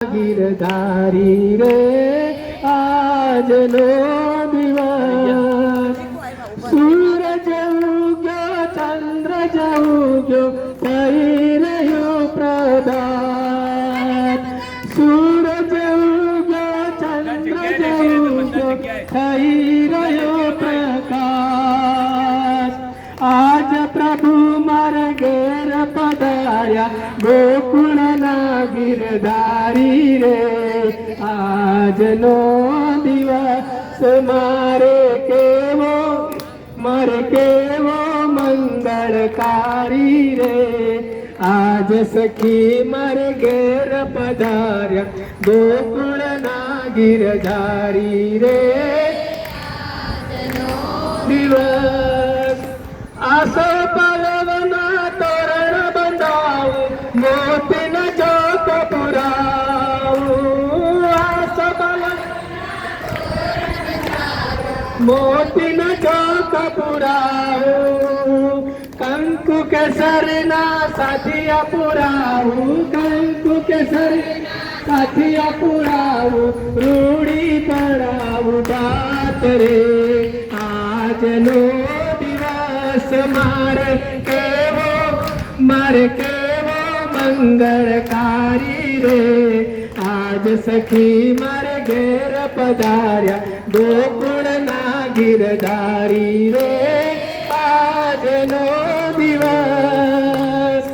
गिरधारी रे આજનો દિવસ સૂરજ ઉગ્યો ચંદ્ર ઉગ્યો થઈ રહ્યો પ્રભાત સૂરજ ઉગ્યો ચંદ્ર ઉગ્યો થઈ રહ્યો પ્રકાશ આજ પ્રભુ મારા ઘેર પધાર્યા ગોકુળના ગિરધારી રે આજનો દિવસ મારે કેવો મંગળકારી રે આજ સખી મારે ઘેર પધાર્યા ગોકુળના ગિરધારી રે દિવસ આસો પલવના તોરણ બંધાવું મોતીના ચોક પુરાવું આસો મોતીના ચોક પુરાવું કંકુ કેસરના સાથિયા પુરાવું કંકુ કેસરના સાથિયા પુરાવું રૂડી પડાવું બાત રે આજનો દિવસ મારે કેવો મંગળકારી રે આજ સખી મારે ઘેર પધાર્યા ગોકુળના ગિરધારી રે આજનો દિવસ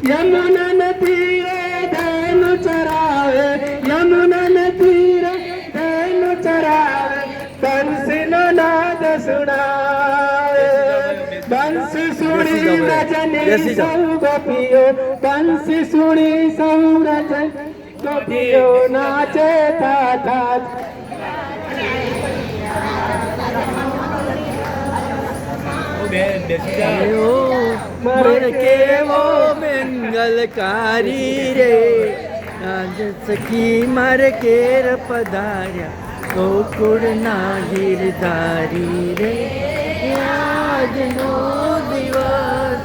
યમુના તીરે ધેનુ ચરાવે યમુના તીરે ધેનુ ચરાવે બંસીનો નાદ સુણાવે બંસી સુણી રજની સૌ ગોપીઓ બંસી સુણી સૌ રજની ગોપીઓ નાચે થા મારે કેવો મંગલકારી રે આજ સખી મારે ઘેર પધાર્યા ગોકુળના ગિરધારી રે આજનો દિવસ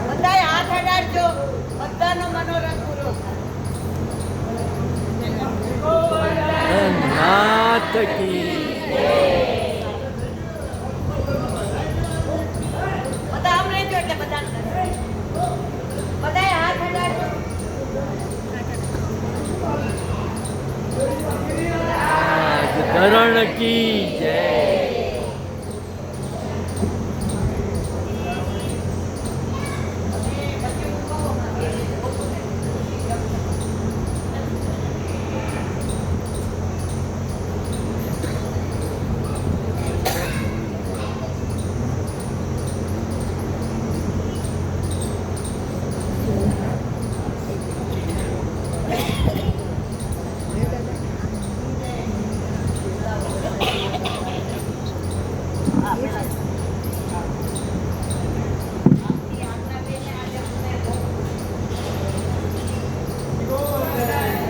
બધાય હાથ અડાડજો બધાનો મનોરથ પૂરો નાથ કી બધા આમ રહેજો એટલે બધાય હાથ અડાડજો ધરણ કી જય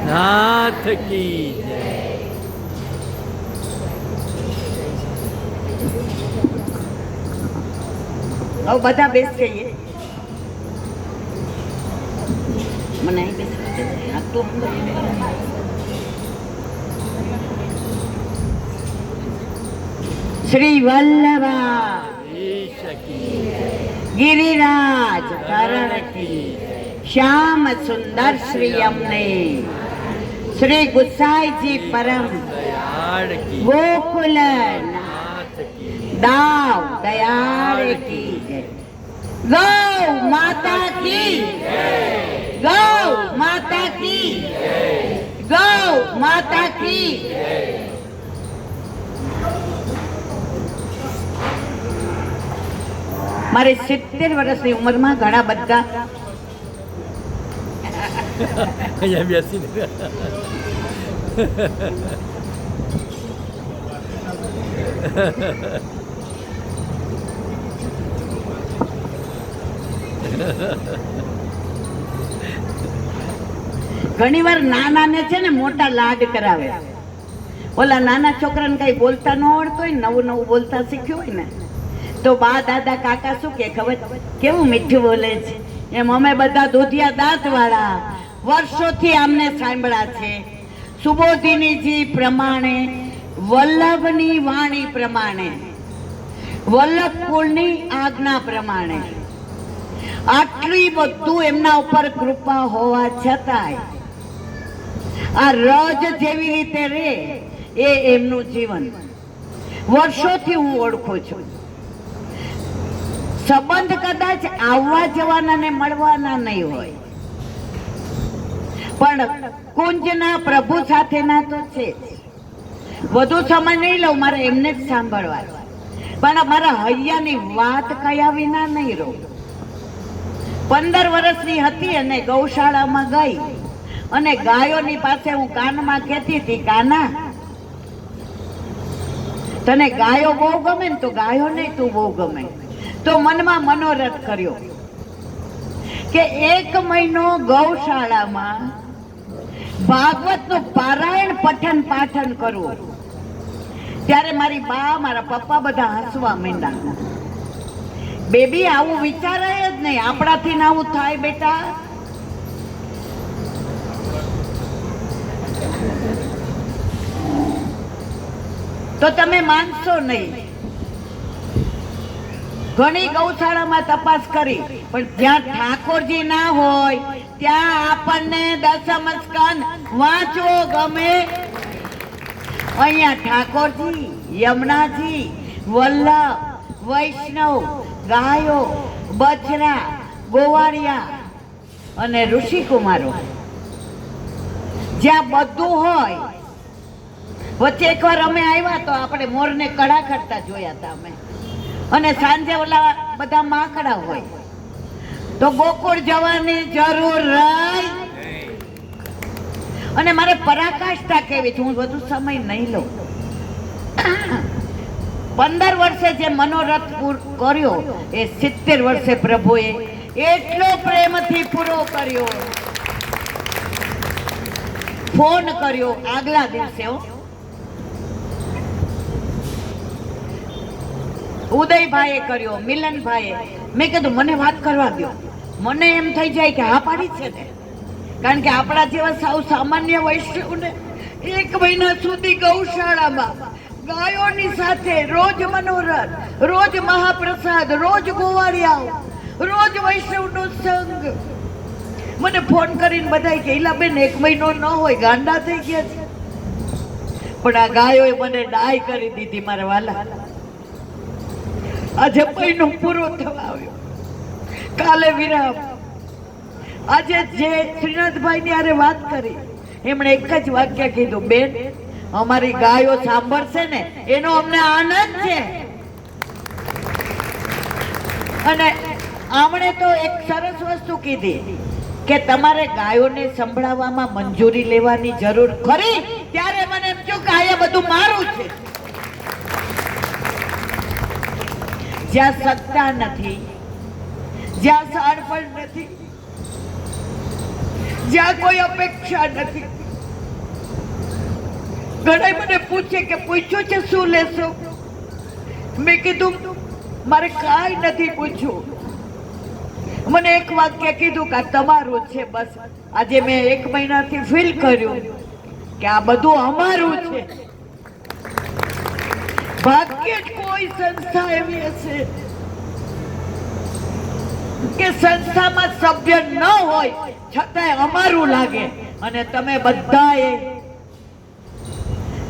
નાથ કી જય હવે બધા બેસ જઈએ મને અહીં બેસવા દે આ તો શ્રી વલ્લભા गिरिराज करण की श्याम सुंदर श्री अमने श्री गुसाई जी परम गोकुल दाव दयाल की गौ माता की गौ माता की गौ माता की મારે 70 વર્ષની ઉંમરમાં ઘણા બધા અહીંયા બેસીને ઘણી વાર નાનાને છે ને મોટા લાડ કરાવે. ઓલા નાના છોકરાને કઈ બોલતા ન આવડતું હોય, નવું નવું બોલતા શીખ્યું હોય ને, તો બા દાદા કાકા શું કે ખબર, કેવું મીઠું બોલે છે. એમ અમે બધા દૂધિયા દાંત વાળા વર્ષોથી આમને સાંભળ્યા છે. સુબોધિનીજી પ્રમાણે, વલ્લભની વાણી પ્રમાણે, વલ્લભ કુળની આજ્ઞા પ્રમાણે આટલી બધું એમના ઉપર કૃપા હોવા છતાંય આ રજ જેવી રીતે રે એ એમનું જીવન વર્ષોથી હું ઓળખું છું. સંબંધ કદાચ આવવા જવાના ને મળવાના નહીં હોય, પણ કુંજના પ્રભુ સાથેના તો છે. વધુ સમય નહીં લઉં, મારે એમને જ સાંભળવા, પણ મારા હૈયાની વાત કયા વિના નહીં રહું. 15 વર્ષની હતી અને ગૌશાળામાં ગઈ અને ગાયોની પાસે હું કાનમાં કહેતી હતી, કાના તને ગાયો બહુ ગમે ને, તો ગાયો નહીં તું બહુ ગમે. તો મનમાં મનોરથ કર્યો કે 1 મહિનો ગૌશાળામાં ભાગવતનું પારાયણ પઠન પાઠન કરવું. ત્યારે મારી બા, મારા પપ્પા બધા હસવા માંડ્યા. બેબી આવું વિચારાય જ નહીં, આપણાથી આવું થાય બેટા. તો તમે માનશો નહીં, ઘણી ગૌશાળામાં તપાસ કરી, પણ જ્યાં ઠાકોરજી ના હોય ત્યાં આપણને દશમ સ્કંદ વાંચવો ગમે. અહીંયા ઠાકોરજી, યમુનાજી, વલ્લભ, વૈષ્ણવ, ગાયો, બછરા, ગોવાળિયા અને ઋષિકુમારો, જ્યાં બધું હોય. વચ્ચે એકવાર અમે આવ્યા તો આપણે મોરને કડા કરતા જોયા હતા અમે, અને સાંજે ઓલા બધા માકડા હોય. તો ગોકુળ જવાની જરૂર રહી. અને મારે પરાકાષ્ઠા કેવી છે, હું વધુ સમય નહીં લઉં. 15 વર્ષે જે મનોરથ કર્યો એ 70 વર્ષે પ્રભુએ એટલો પ્રેમથી પૂરો કર્યો. ફોન કર્યો આગલા દિવસે, ઉદયભાઈએ કર્યો, મિલનભાઈએ. મેં કીધું મને વાત કરવા દો. મને એમ થઈ જાય કે હા પાડી છે ને, કારણ કે આપણા જેવા સાવ સામાન્ય વૈષ્ણવને 1 મહિના સુધી ગૌશાળામાં ગાયોની સાથે રોજ મનોરથ, રોજ મહાપ્રસાદ, રોજ ગોવાળિયાઓ, રોજ વૈષ્ણવનો સંગ. મને ફોન કરીને બધાય કે ઈલાબેન 1 મહિનો ન હોય, ગાંડા થઈ ગયા છે. પણ આ ગાયોએ મને ડાય કરી દીધી મારા વાલા. આજે મહિનો પૂરો થવા આવ્યો, કાલે વિરામ. આજે જે શ્રીનાથભાઈની હારે વાત કરી, એમણે એક જ વાક્ય કીધું, બેન અમારી ગાયો સાંભળશે ને એનો અમને આનંદ છે. અને આમણે તો એક સરસ વસ્તુ કીધી કે તમારે ગાયોને સંભળાવવામાં મંજૂરી લેવાની જરૂર ખરી. ત્યારે મને એમ થયું કે આ બધું મારું છે. જ્યાં સત્તા નથી, જ્યાં સાળપણ નથી, જ્યાં કોઈ અપેક્ષા નથી. ઘણા મને પૂછે કે પૂછ્યું છે શું લેશો? મેં કીધું મારે કાંઈ નથી પૂછ્યું. મને એક વાક્ય કીધું કે આ તમારું છે બસ. આજે મેં 1 મહિનાથી ફીલ કર્યું કે આ બધું અમારું છે. ભાગ્યે જ કોઈ સંસ્થા એવી હશે કે સંસ્થામાં સભ્ય ન હોય છતાંય અમારું લાગે. અને તમે બધાએ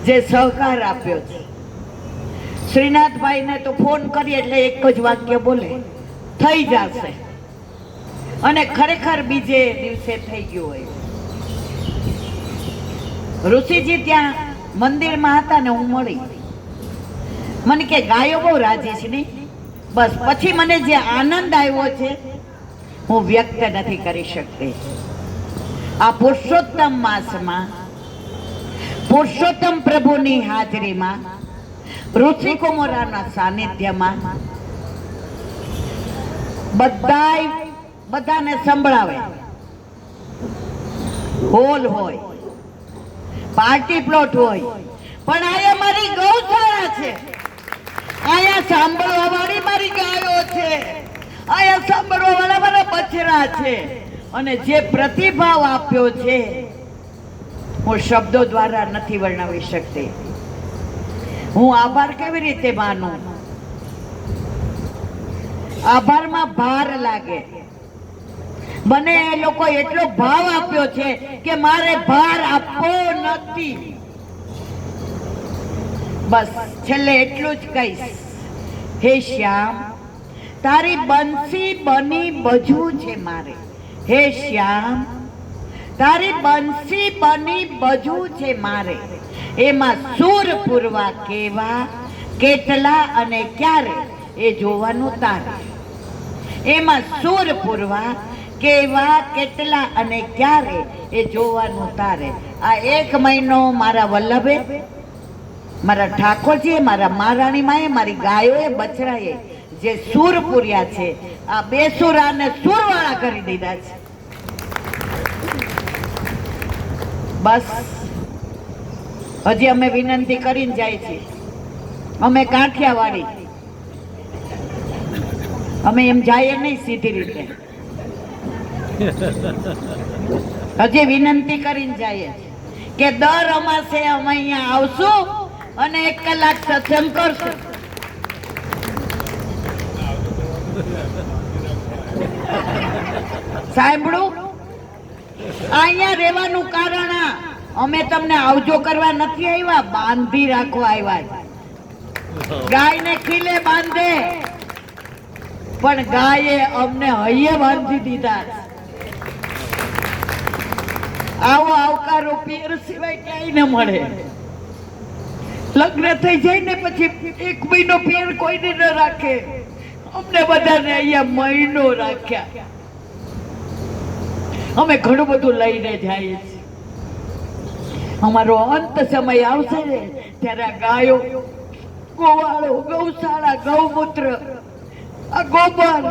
જે સહકાર આપ્યો છે. શ્રીનાથભાઈને તો ફોન કરી એટલે એક જ વાક્ય બોલે, થઈ જશે. અને ખરેખર બીજે દિવસે થઈ ગયું હોય. ઋષિજી ત્યાં મંદિરમાં હતા ને હું મળી. મને કે ગાયો બહુ રાજી છે નહીં. બસ પછી મને જે આનંદ આવ્યો છે હું વ્યક્ત નથી કરી શકતી. આ પુરુષોત્તમ માસમાં પુરુષોત્તમ પ્રભુની હાજરીમાં ઋષિકુમારના સાનિધ્યમાં બધાને સંભળાવે. હોલ હોય, પાર્ટી પ્લોટ હોય, પણ અહીંયા મારી ગૌશાળા છે, અહીંયા સાંભળવા વાળી મારી ગાયો છે, અહીંયા સાંભળવા વાળા મારા બછડા છે. અને જે પ્રતિભાવ આપ્યો છે હું શબ્દો દ્વારા નથી વર્ણવી શકતી. હું આભાર કેવી રીતે માનું? આભારમાં ભાર લાગે. મને એ લોકો એટલો ભાવ આપ્યો છે કે મારે ભાર આપવો નથી. બસ છેલ્લે એટલું જ કહીશ, હે શ્યામ, તારી બંસી બની બજવું છે મારે. હે શ્યામ, તારી બંસી બની બજવું છે મારે. એમાં સૂર પૂરવા કેવા, કેટલા અને ક્યારે એ જોવાનું તારે. એમાં સૂર પૂરવા કેવા, કેટલા અને ક્યારે એ જોવાનું તારે. આ 1 મહિનો મારા વલ્લભે, મારા ઠાકોરજીએ, મારા મહારાણી માએ, મારી ગાયોએ, બછડાએ જે સૂર પૂર્યા છે, આ બેસુરાને સૂરવાળા કરી દીધા છે. બસ હજી અમે વિનંતી કરીને જાય છે. અમે કાઠિયાવાડી, અમે એમ જઈએ નહીં સીધી રીતે, હજી વિનંતી કરીને જઈએ કે દર અમાસે અમે અહીંયા આવશું અને 1 કલાક સત્સંગ કરશું. સાંભળું, અહીંયા રહેવાનું કારણ અમે તમને આવજો કરવા નથી આવ્યા, બાંધી રાખવા આવ્યા. ગાયને ખીલે બાંધે, પણ ગાયે અમને હૈયે બાંધી દીધા. આવો આવકારો પિયર સિવાય ક્યાંય ન મળે. લગ્ન થઈ જાય ને પછી 1 મહિનો પિયર કોઈને ન રાખે. અમને બધાને અહીંયા મહિનો રાખ્યા. અમે ઘણું બધું લઈને જઈએ છીએ. અમારો અંત સમય આવશે ને ત્યારે આ ગાયો, ગોવાળો, ગૌશાળા, ગૌમૂત્ર, આ ગોબર,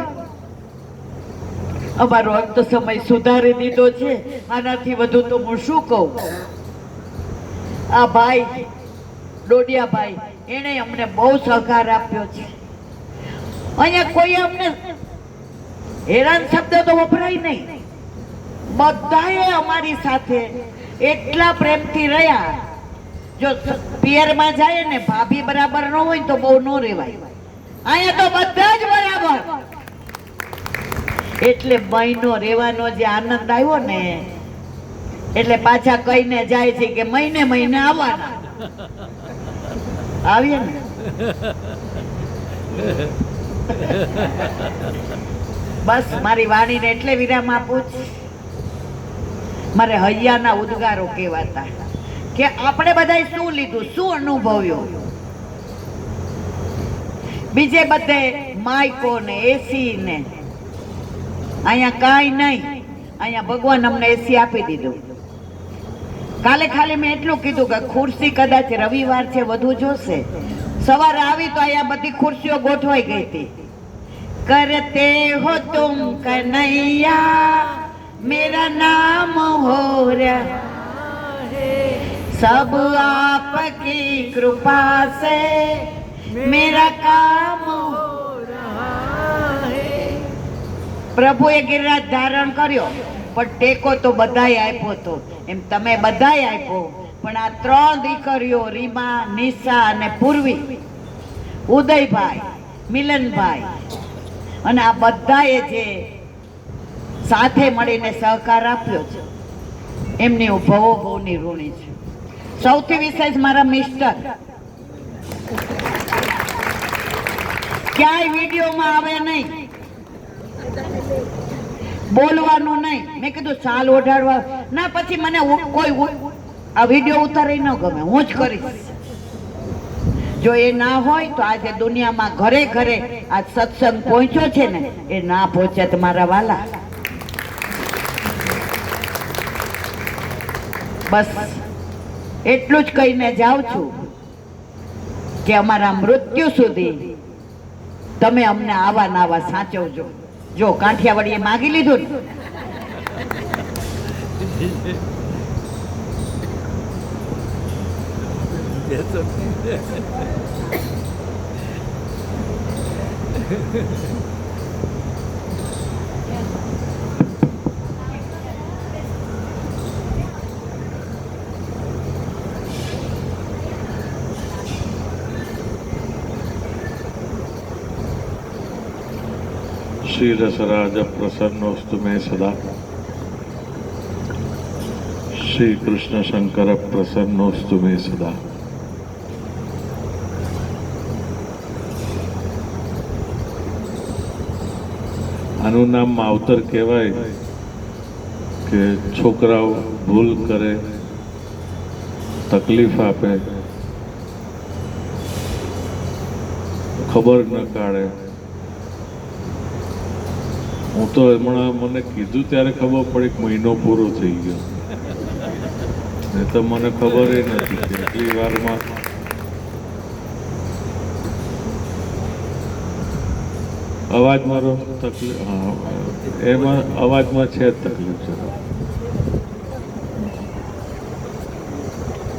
અમારો અંત સમય સુધારી દીધો છે. આનાથી વધુ તો હું શું કહું? આ ભાઈ ડોડિયા ભાઈ, એને અમને બહુ સહકાર આપ્યો છે. અહીંયા કોઈ અમને હેરાન શબ્દ તો વપરાય નહીં. બધાએ અમારી સાથે એટલા પ્રેમથી રહ્યા. જો પિયરમાં જાય ને ભાભી બરાબર ન હોય તો બહુ ન રહેવાય. અહીંયા તો બધા જ બરાબર. એટલે મહિનો રહેવાનો જે આનંદ આવ્યો ને, એટલે પાછા કહીને જાય છે કે મહિને મહિને આવવાના. આવીએ ને. બસ મારી વાણીને એટલે વિરામ આપું છું. મારે હૈયાના ઉદ્ગારો કહેવાતા કે આપણે બધાય શું લીધું, શું અનુભવ્યો. બીજે બધે માઇકો ને એસી ને, અહીંયા કાંઈ નહીં. અહીંયા ભગવાન અમને એસી આપી દીધું. કાલે ખાલી મેં એટલું કીધું કે ખુરશી કદાચ રવિવાર છે વધુ જોશે. સવારે આવી તો અહીંયા બધી ખુરશીઓ ગોઠવાઈ ગઈ હતી. કરતે હો તુમ કનૈયા, मेरा नाम हो रहा है, सब आपकी कृपा से मेरा काम हो रहा है. પ્રભુએ ગિરિરાજ ધારણ કર્યો, પણ ટેકો તો બધાય આપ્યો હતો. એમ તમે બધાય આપ્યો, પણ આ 3 દીકરીઓ રીમા, નિશા અને પૂર્વી, ઉદયભાઈ, મિલનભાઈ, અને આ બધાએ જે સાથે મળીને સહકાર આપ્યો છે, એમની હું ભવોની ઋણી છું. સૌથી વિશેષ મારા મિસ્ટર, ક્યાંય વિડીયોમાં આવે નહીં, બોલવાનું નહીં. મેં કીધું સાલ ઓઢાડવા ના, પછી મને કોઈ આ વિડીયો ઉતારી ન ગમે, હું જ કરીશ. જો એ ના હોય તો આજે દુનિયામાં ઘરે ઘરે આ સત્સંગ પહોંચ્યો છે ને, એ ના પહોંચે મારા વાલા. બસ એટલું જ કહીને જાઉં છું કે અમારા મૃત્યુ સુધી તમે અમને આવા નાવા સાચવજો. જો કાઠિયાવાડીએ માગી લીધું ને श्री रसराज प्रसन्नोस्तु मे सदा, श्री कृष्ण शंकर प्रसन्नोस्तु मे सदा. આનું નામ માવતર કહેવાય કે છોકરાઓ ભૂલ કરે, તકલીફ આપે, ખબર ન કાઢે. હું તો હમણાં મને કીધું ત્યારે ખબર પડી કે મહિનો પૂરો થઈ ગયો, નહીં તો મને ખબર નથી કે એટલી વારમાં અવાજ મારો તકલીફ. હા, એમાં અવાજમાં છે તકલીફ છે.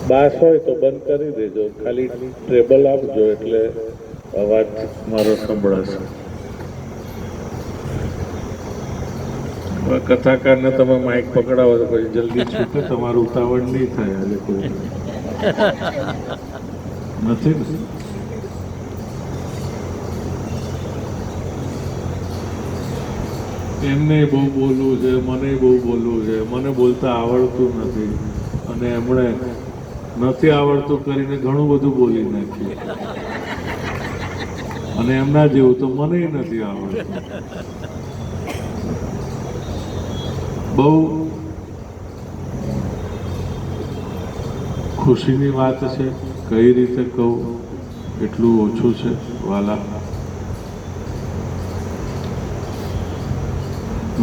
બાસ હોય તો બંધ કરી દેજો, ખાલી ટ્રેબલ આપજો એટલે અવાજ મારો સંભળાશે. કથાકારને તમે માઇક પકડાવો તો પછી જલ્દી છૂટે, તમારું ઉતાવળ નહીં થાય. આજે કોઈ નથી ને? એમને બહુ બોલવું છે, મને બહુ બોલવું છે, મને બોલતા આવડતું નથી, અને એમણે નથી આવડતું કરીને ઘણું બધું બોલી નાખ્યું, અને એમના જેવું તો મને નથી આવડતું. બહુ ખુશીની વાત છે. કઈ રીતે કહું એટલું ઓછું છે વાલા.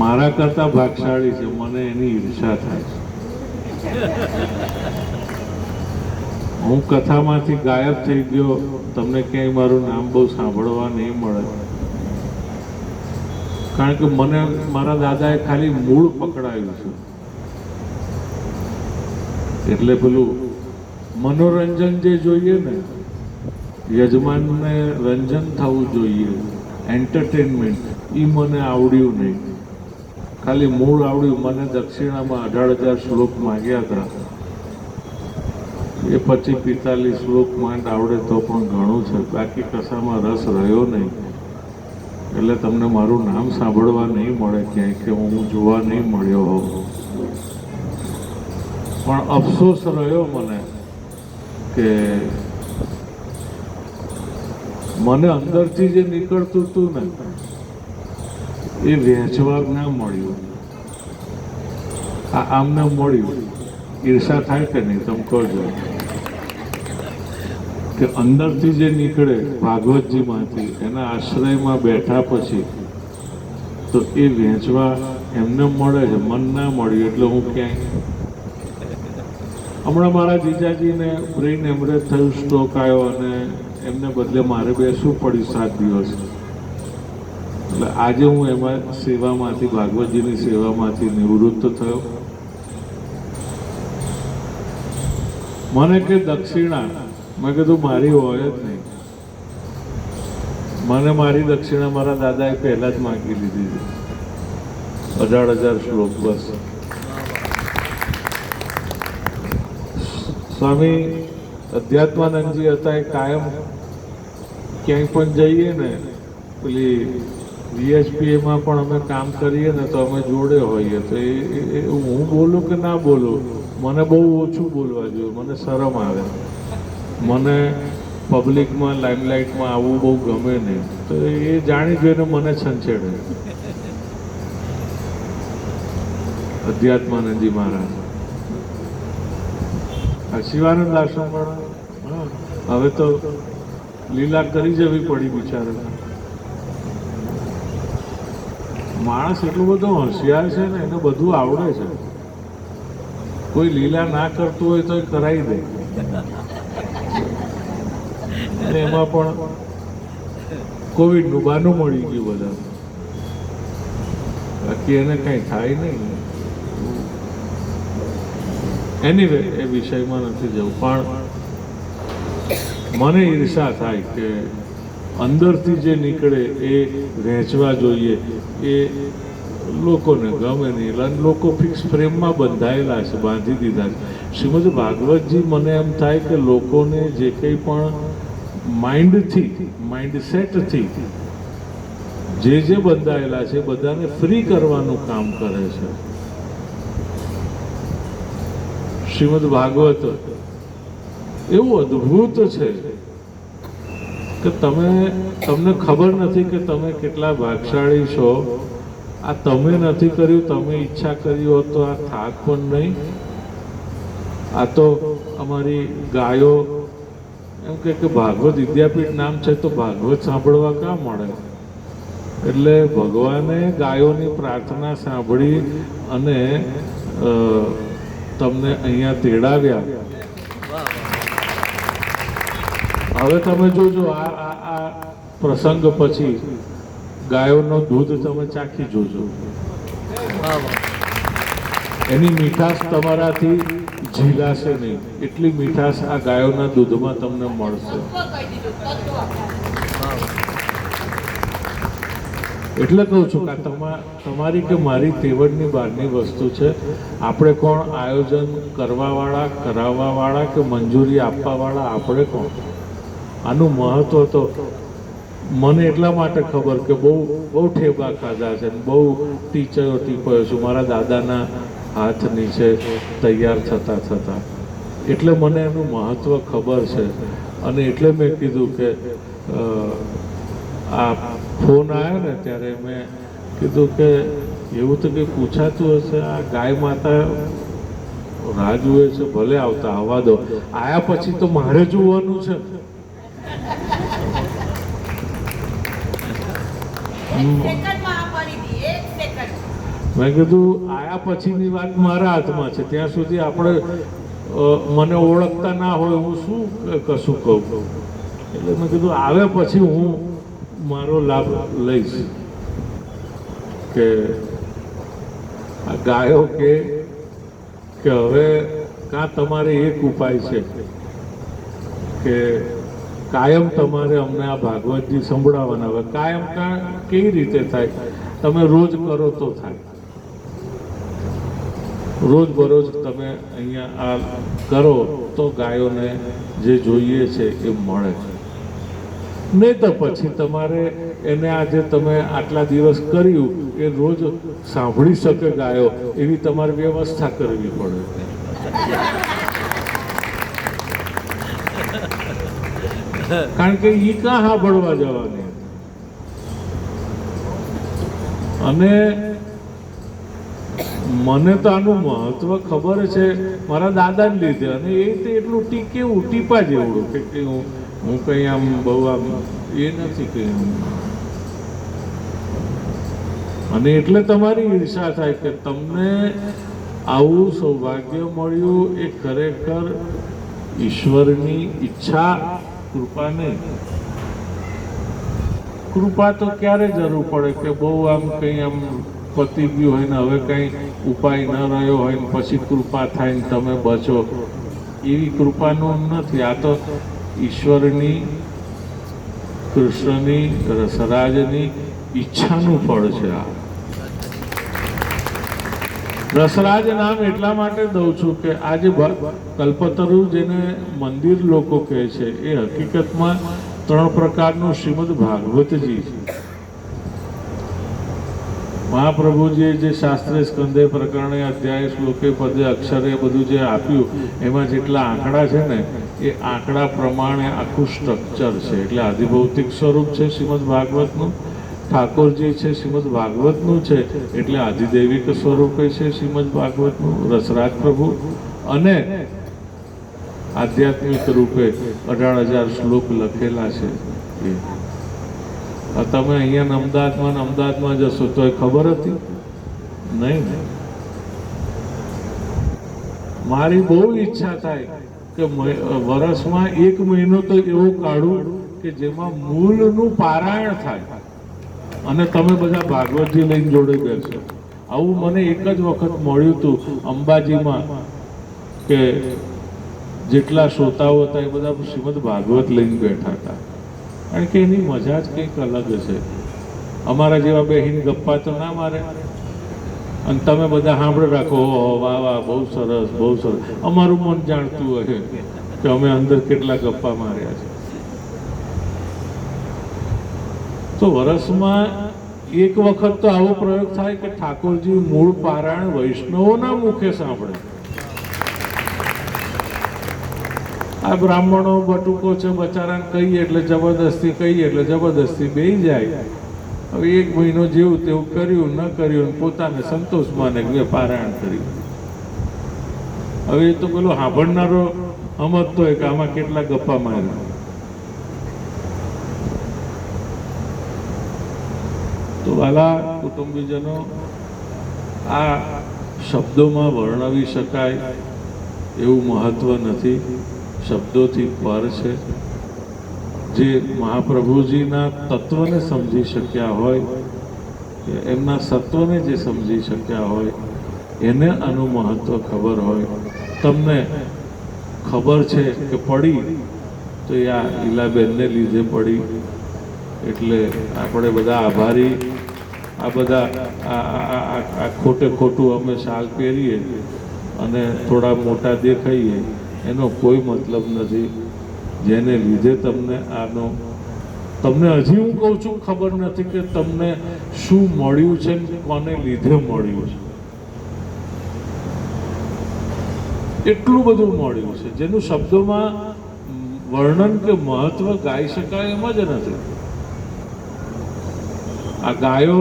મારા કરતા ભાગશાળી છે, મને એની ઈર્ષા થાય છે. હું કથામાંથી ગાયબ થઈ ગયો, તમને ક્યાંય મારું નામ બહુ સાંભળવા નહીં મળે, કારણ કે મને મારા દાદાએ ખાલી મૂળ પકડાયું છે. એટલે પેલું મનોરંજન જે જોઈએ ને, યજમાનને રંજન થવું જોઈએ, એન્ટરટેનમેન્ટ, એ મને આવડ્યું નહીં. ખાલી મૂળ આવડ્યું. મને દક્ષિણામાં 18,000 શ્લોક માંગ્યા હતા, એ 25-45 શ્લોક માંડ આવડે તો પણ ઘણું છે, બાકી કશામાં રસ રહ્યો નહીં. એટલે તમને મારું નામ સાંભળવા નહીં મળે ક્યાંય, કે હું જોવા નહીં મળ્યો હોઉં. પણ અફસોસ રહ્યો મને કે મને અંદરથી જે નીકળતું હતું ને, એ વહેંચવા ના મળ્યું. આ આમને મળ્યું. ઈર્ષા થાય કે નહીં તમે કહો, કે અંદરથી જે નીકળે ભાગવતજીમાંથી, એના આશ્રયમાં બેઠા પછી તો એ વહેંચવા એમને મળે છે, મન ના મળ્યું. એટલે હું ક્યાંય હમણાં મારા જીજાજીને બ્રેઇન હેમરેજ થયું, સ્ટ્રોક આવ્યો, અને એમને બદલે મારે બેસવું પડ્યું 7 દિવસ. એટલે આજે હું એમાં સેવામાંથી, ભાગવતજીની સેવામાંથી નિવૃત્ત થયો. મને કે દક્ષિણા, મેં કીધું મારી હોય જ નહીં. મને મારી દક્ષિણા મારા દાદાએ પહેલા જ માંગી લીધી છે, 18,000 શ્લોક. બસ. સ્વામી અધ્યાત્માનંદજી હતા, એ કાયમ ક્યાંય પણ જઈએ ને, પેલી VSPમાં પણ અમે કામ કરીએ ને તો અમે જોડે હોઈએ. તો એ હું બોલું કે ના બોલું, મને બહુ ઓછું બોલવા જોઈએ, મને શરમ આવે. મને પબ્લિકમાં, લાઇમલાઇટમાં આવવું બહુ ગમે નહીં. તો એ જાણી જોઈને મને છંછેડે. અધ્યાત્માનંદજી મહારાજ શિવાનંદ આશ્રમ વાળા, હવે તો લીલા કરી જવી પડી બિચારા. માણસ એટલું બધું હોશિયાર છે ને, એને બધું આવડે છે. કોઈ લીલા ના કરતું હોય તો એ કરાવી દે. અને એમાં પણ કોવિડનું બહાનું મળી ગયું બધા, બાકી એને કંઈ થાય નહીં. એનીવે એ વિષયમાં નથી જવું, પણ મને ઈર્ષા થાય કે અંદરથી જે નીકળે એ વહેંચવા જોઈએ. એ લોકોને ગમે નહીં, અને લોકો ફિક્સ ફ્રેમમાં બંધાયેલા છે, બાંધી દીધા છે. શ્રીમદ ભાગવતજી મને એમ થાય કે લોકોને જે કંઈ પણ માઇન્ડસેટથી જે બંધાયેલા છે બધાને ફ્રી કરવાનું કામ કરે છે. શ્રીમદ ભાગવત એવું અદ્ભુત છે કે તમને ખબર નથી કે તમે કેટલા ભાગશાળી છો. આ તમે નથી કર્યું, તમે ઈચ્છા કરી હોત તો આ થાક પણ નહીં. આ તો અમારી ગાયો એમ કે ભાગવત વિદ્યાપીઠ નામ છે તો ભાગવત સાંભળવા કાં મળે? એટલે ભગવાને ગાયોની પ્રાર્થના સાંભળી અને તમને અહીંયા તેડાવ્યા. હવે તમે જોજો આ પ્રસંગ પછી ગાયોનો દૂધ તમે ચાખી જોજો. એની મીઠાશ તમારાથી ઝીલાશે નહીં, એટલી મીઠાશ આ ગાયોના દૂધમાં તમને મળશે. એટલે કહું છું કે તમારી કે મારી તેવડની બહારની વસ્તુ છે. આપણે કોણ? આયોજન કરવાવાળા, કરાવવાવાળા કે મંજૂરી આપવાવાળા આપણે કોણ? આનું મહત્વ તો મને એટલા માટે ખબર કે બહુ ઠેબા ખાધા છે, બહુ ટીપાયો છું મારા દાદાના હાથ નીચે તૈયાર થતા. એટલે મને એનું મહત્વ ખબર છે. અને એટલે મેં કીધું કે આ ફોન આવ્યો ને ત્યારે મેં કીધું કે એવું તો કંઈ પૂછાતું હશે. આ ગાય માતા રાહ જુએ છે, ભલે આવતા આવવા દો. આયા પછી તો મારે જોવાનું છે. મેં કીધું આયા પછીની વાત મારા હાથમાં છે. ત્યાં સુધી આપણે મને ઓળખતા ના હોય હું શું કશું કહું. એટલે મેં કીધું આવે પછી હું મારો લાભ લઈશ. કે આ ગાયો કે હવે કાં તમારે એક ઉપાય છે કે કાયમ તમારે અમને આ ભાગવતજી સંભળાવવાના. હવે કાયમ કેવી રીતે થાય? તમે રોજ કરો તો થાય. રોજ બરોજ તમે અહીંયા આ કરો તો ગાયોને જે જોઈએ છે એ મળે. નહીં તો પછી તમારે એને આજે તમે આટલા દિવસ કર્યું એ રોજ સાંભળી શકે ગાયો એવી તમારે વ્યવસ્થા કરવી પડે. કારણ કે ઈ કાં સાંભળવા જવાની. અને મને તો આનું મહત્વ ખબર છે મારા દાદાને લીધે. અને એ તો એટલું કેવું ટીપા જેવડું કે હું કંઈ આમ બહુ આમ એ નથી કંઈ. અને એટલે તમારી ઈર્ષા થાય કે તમને આવું સૌભાગ્ય મળ્યું. એ ખરેખર ઈશ્વરની ઈચ્છા, કૃપા નહીં. કૃપા તો ક્યારે જરૂર પડે કે બહુ આમ કંઈ આમ પતી ગયું હોય ને હવે કંઈ ઉપાય ન રહ્યો હોય ને પછી કૃપા થાય ને તમે બચો, એવી કૃપાનું નથી. આ તો ઈશ્વરની, કૃષ્ણની, રસરાજની ઈચ્છાનું ફળ છે. આ રસરાજ નામ એટલા માટે દઉં છું કે આ જે કલ્પતરુ જેને મંદિર લોકો કહે છે એ હકીકતમાં 3 પ્રકારનું શ્રીમદ ભાગવતજી છે. મહાપ્રભુજીએ જે શાસ્ત્રે સ્કંદે પ્રકરણે અધ્યાય શ્લોકે પદે અક્ષરે બધું જે આપ્યું એમાં જેટલા આંકડા છે ને એ આંકડા પ્રમાણે આખું સ્ટ્રક્ચર છે. એટલે આધિભૌતિક સ્વરૂપ છે શ્રીમદ ભાગવતનું. ઠાકોરજી છે શ્રીમદ ભાગવતનું છે એટલે આધિદૈવિક સ્વરૂપે છે શ્રીમદ ભાગવતનું. રસરાજ પ્રભુ અને આધ્યાત્મિક રૂપે 18,000 શ્લોક લખેલા છે. તમે અહીંયા અમદાવાદમાં જશો તો એ ખબર હતી નહીં ને. મારી બહુ ઈચ્છા થાય કે વર્ષમાં 1 મહિનો તો એવો કાઢું કે જેમાં મૂળનું પારાયણ થાય અને તમે બધા ભાગવતજી લઈને જોડે બેસો. આવું મને એક જ વખત મળ્યું હતું અંબાજીમાં, કે જેટલા શ્રોતાઓ હતા એ બધા શ્રીમદ ભાગવત લઈને બેઠા હતા. કારણ કે એની મજા જ કંઈક અલગ છે. અમારા જેવા બેહીન ગપ્પા તો ના મારે, અને તમે બધા સાંભળે રાખો, વાહ વાહ, બહુ સરસ, બહુ સરસ. અમારું મન જાણતું હશે કે અમે અંદર કેટલા ગપ્પા માર્યા છે. તો વર્ષમાં એક વખત તો આવો પ્રયોગ થાય કે ઠાકોરજી મૂળ પારાયણ વૈષ્ણવોના મુખે સાંભળે. આ બ્રાહ્મણો બટુકો છે બચારાને કહીએ એટલે જબરદસ્તી કહીએ એટલે જબરદસ્તી બેસી જાય. હવે 1 મહિનો જેવું તેવું કર્યું ન કર્યું, પોતાને સંતોષ માને કે પારાયણ કર્યું. હવે એ તો પેલો સાંભળનારો સમજતો હોય કે આમાં કેટલા ગપ્પા માર્યા. તો વાલા કુટુંબીજનો, આ શબ્દોમાં વર્ણવી શકાય એવું મહત્વ નથી. શબ્દોથી પર છે. જે મહાપ્રભુજીના તત્વને સમજી શક્યા હોય, કે એમના સત્વને જે સમજી શક્યા હોય, એને આનું મહત્વ ખબર હોય. તમને ખબર છે કે પડી તો એ આ ઈલાબેનને લીધે પડી. એટલે આપણે બધા આભારી. આ બધા આ ખોટે ખોટું અમે શાલ પહેરીએ અને થોડા મોટા દેખાઈએ એનો કોઈ મતલબ નથી. જેને લીધે તમને તમને હજી હું કહું છું, ખબર નથી કે તમને શું મળ્યું છે, કોને લીધે મળ્યું છે. એટલું બધું મળ્યું છે જેનું શબ્દોમાં વર્ણન કે મહત્વ ગાઈ શકાય એમ જ નથી. આ ગાયો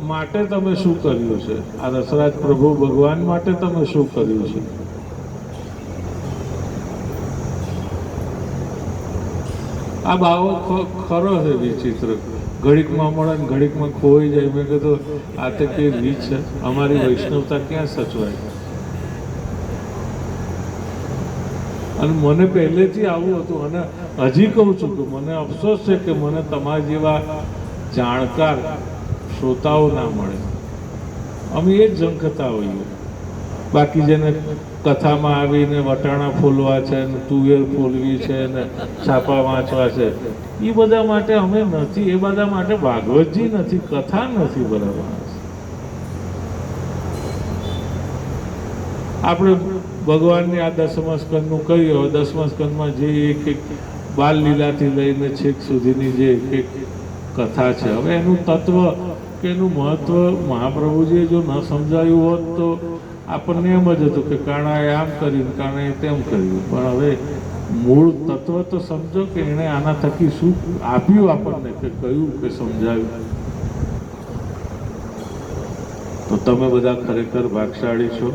માટે તમે શું કર્યું છે? આ રસરાજ પ્રભુ ભગવાન માટે તમે શું કર્યું છે? આ બાવો ખરો છે વિચિત્ર. ઘડીકમાં મળે ને ઘડીકમાં ખોઈ જાય. મેં કીધું આ તે કઈ રીત છે? અમારી વૈષ્ણવતા ક્યાં સચવાય? અને મને પહેલેથી આવું હતું, અને હજી કહું છું કે મને અફસોસ છે કે મને તમારા જેવા જાણકાર શ્રોતાઓ ના મળે. અમે એ જ ઝંખતા હોઈએ. બાકી જેને કથામાં આવીને વટાણા ફોલવા છે ને તુવેર ફોલવી છે ને છાપા વાંચવા છે, એ બધા માટે અમે નથી. એ બધા માટે ભાગવતજી નથી, કથા નથી. બરાબર, આપણે ભગવાનની આ 10મા સ્કંદનું કહ્યું. 10મા સ્કંદમાં જે એક બાલ લીલાથી લઈને છેક સુધીની જે એક કથા છે, હવે એનું તત્વ કે એનું મહત્વ મહાપ્રભુજીએ જો ન સમજાયું હોત તો આપણને એમ જ હતું કે કાણાએ આમ કર્યું, કાણાએ તેમ કર્યું. પણ હવે મૂળ તત્વ તો સમજો કે એણે આના થકી શું આપ્યું આપણને, કે કહ્યું કે સમજાવ્યું. તો તમે બધા ખરેખર ભાગશાળી છો.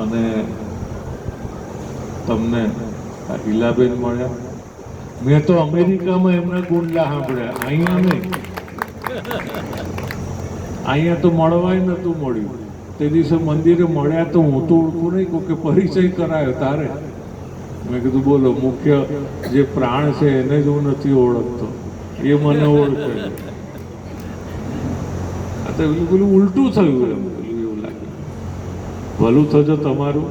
અને તમને આ ઈલાબેન મળ્યા. મેં તો અમેરિકામાં એમના ગુંડલા સાંભળ્યા, અહીંયા નહીં. અહીંયા તો મળવાય નતું મળ્યું. તે દિવસે મંદિરે મળ્યા તો હું તો ઓળખું નહીં, કોઈ કે પરિચય કરાયો તારે. મેં કીધું બોલો, મુખ્ય જે પ્રાણ છે એને જ હું નથી ઓળખતો, એ મને ઓળખે. આ તો પેલું ઉલટું થયું. એમ પેલું એવું લાગે. ભલું થજો તમારું,